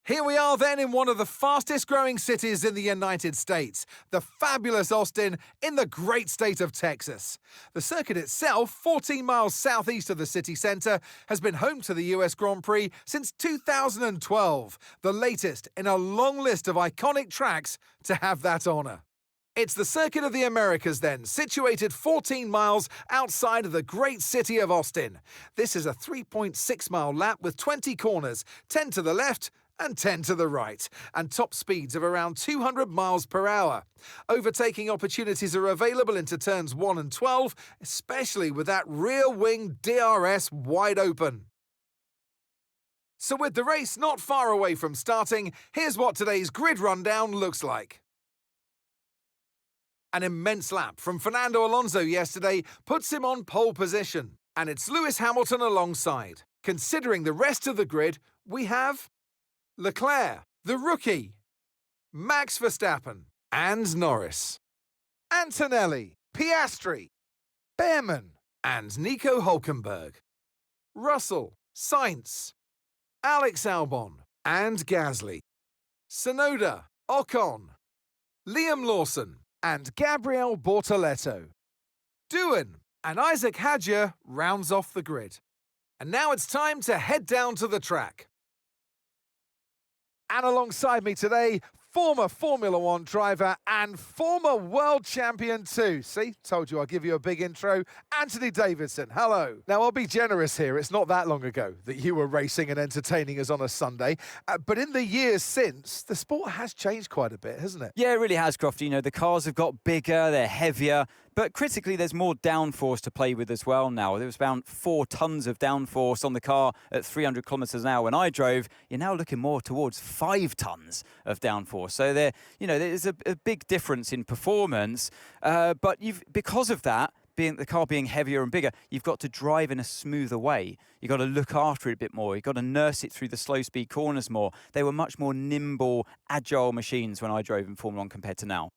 Here we are then in one of the fastest growing cities in the United States, the fabulous Austin in the great state of Texas. The circuit itself, 14 miles southeast of the city centre, has been home to the US Grand Prix since 2012, the latest in a long list of iconic tracks to have that honour. It's the Circuit of the Americas then, situated 14 miles outside of the great city of Austin. This is a 3.6-mile lap with 20 corners, 10 to the left and 10 to the right, and top speeds of around 200 miles per hour. Overtaking opportunities are available into turns 1 and 12, especially with that rear wing DRS wide open. So with the race not far away from starting, here's what today's grid rundown looks like. An immense lap from Fernando Alonso yesterday puts him on pole position, and it's Lewis Hamilton alongside. Considering the rest of the grid, we have Leclerc, the rookie, Max Verstappen, and Norris, Antonelli, Piastri, Behrman, and Nico Hülkenberg, Russell, Sainz, Alex Albon, and Gasly, Tsunoda, Ocon, Liam Lawson, and Gabriel Bortoleto. Doohan and Isaac Hadjar rounds off the grid. And now it's time to head down to the track. And alongside me today, former Formula One driver and former world champion too. See, told you I'll give you a big intro. Anthony Davidson, hello. Now, I'll be generous here. It's not that long ago that you were racing and entertaining us on a Sunday. But in the years since, the sport has changed quite a bit, hasn't it? Yeah, it really has, Crofty. You know, the cars have got bigger, they're heavier, but critically, there's more downforce to play with as well now. There was about 4 tons of downforce on the car at 300 kilometres an hour when I drove. You're now looking more towards 5 tons of downforce. So there's a big difference in performance. But because of that, the car being heavier and bigger, you've got to drive in a smoother way. You've got to look after it a bit more. You've got to nurse it through the slow speed corners more. They were much more nimble, agile machines when I drove in Formula 1 compared to now.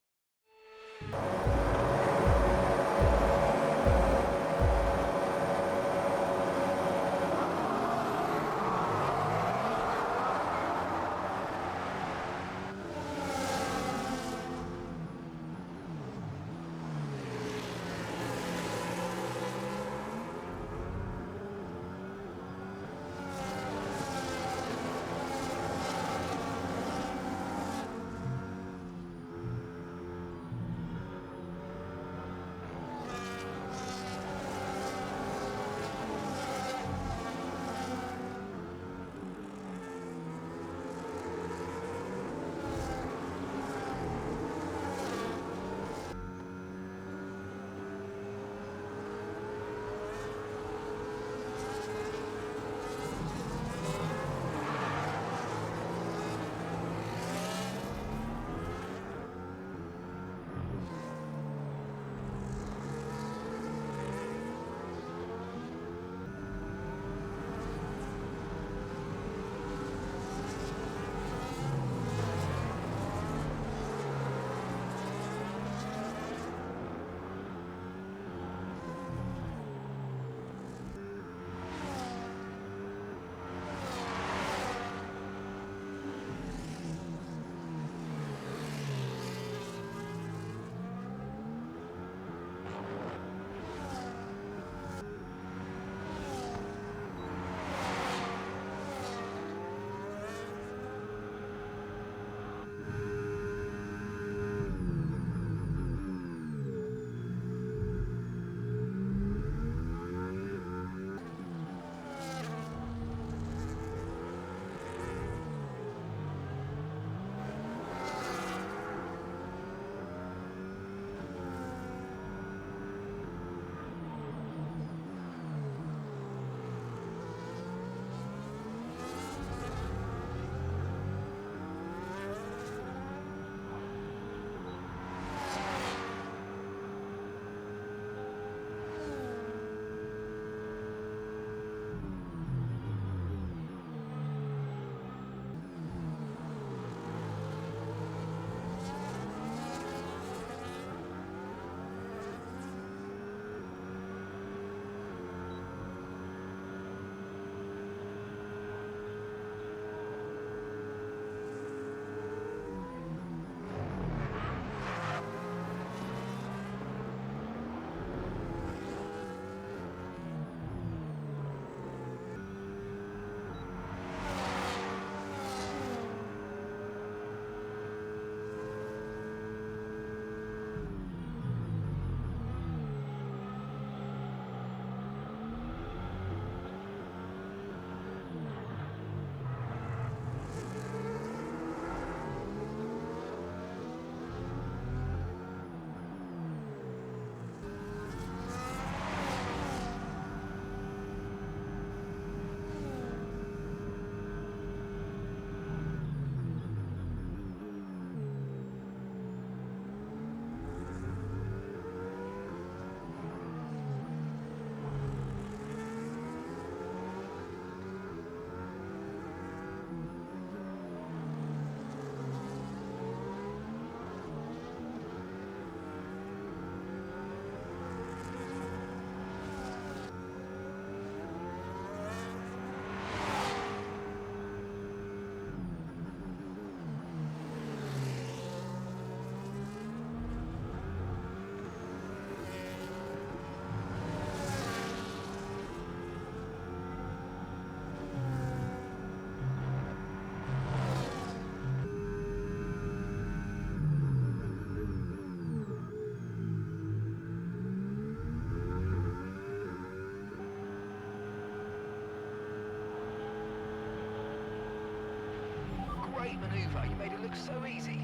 great manoeuvre. You made it look so easy.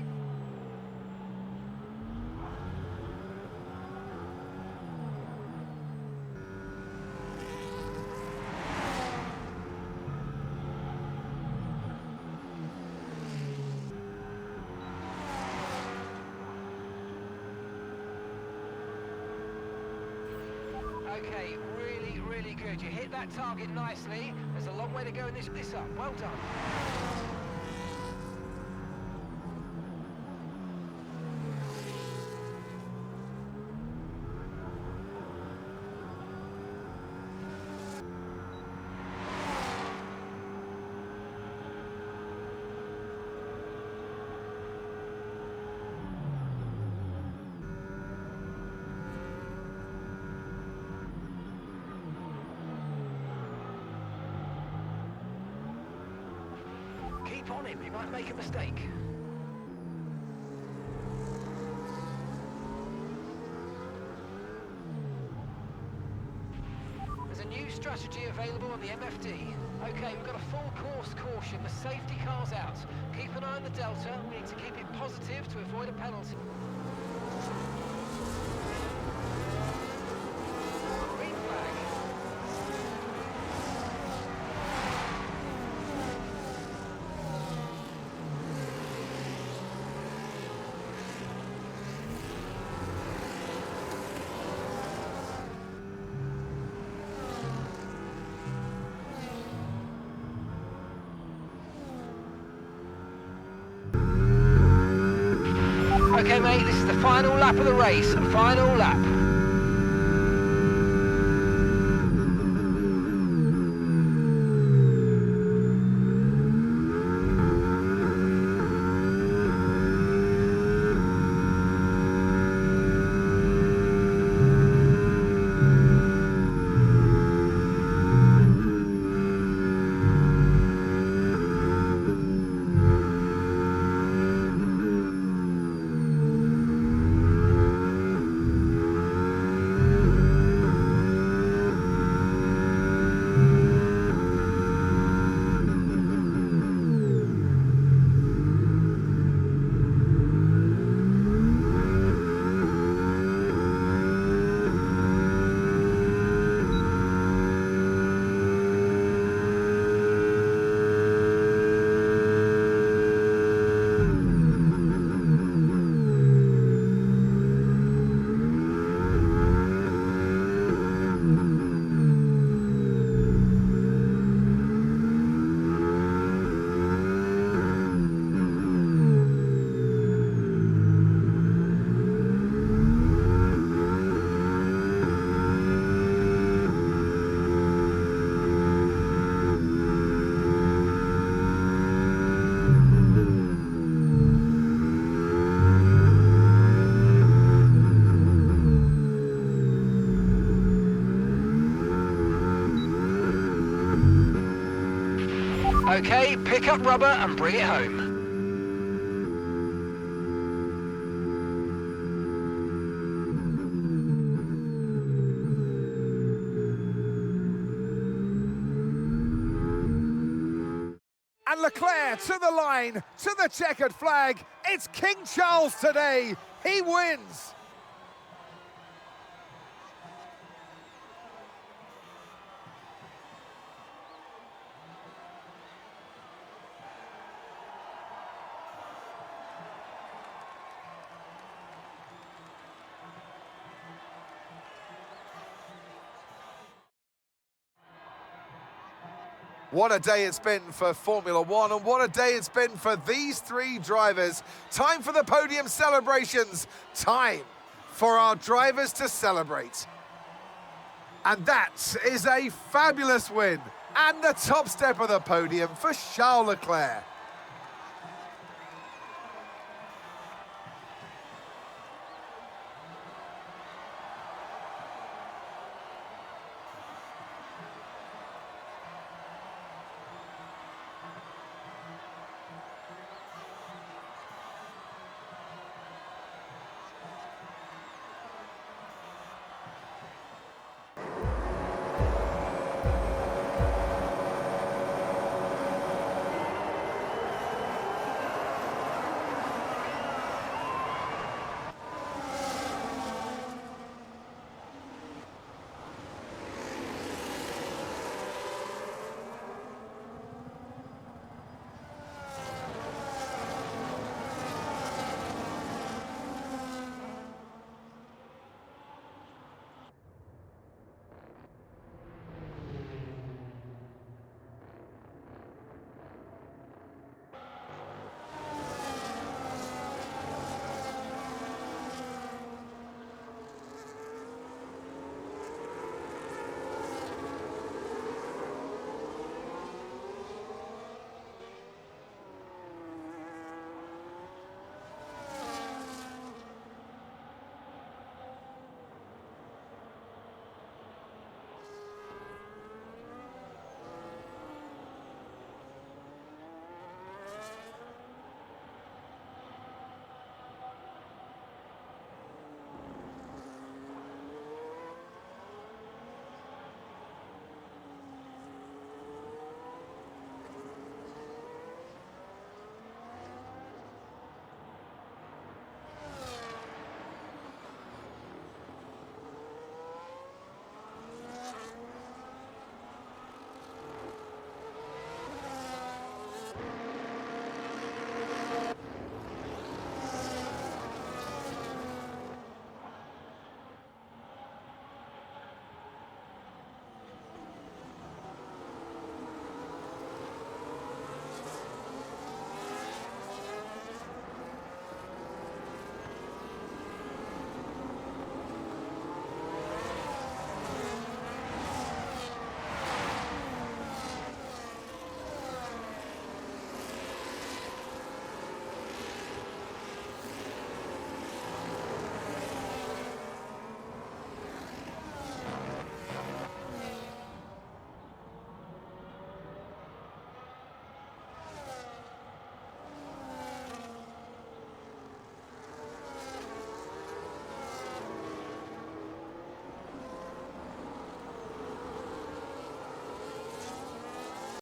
Okay, really good. You hit that target nicely. There's a long way to go in this up. Well done. Keep on him, he might make a mistake. There's a new strategy available on the MFD. Okay, we've got a full course caution. The safety car's out. Keep an eye on the delta. We need to keep it positive to avoid a penalty. Green flag. Okay, mate, this is the final lap of the race. Final lap. Okay, pick up rubber and bring it home. And Leclerc to the line, to the checkered flag. It's King Charles today. He wins. What a day it's been for Formula One, and what a day it's been for these three drivers. Time for the podium celebrations. Time for our drivers to celebrate. And that is a fabulous win and the top step of the podium for Charles Leclerc.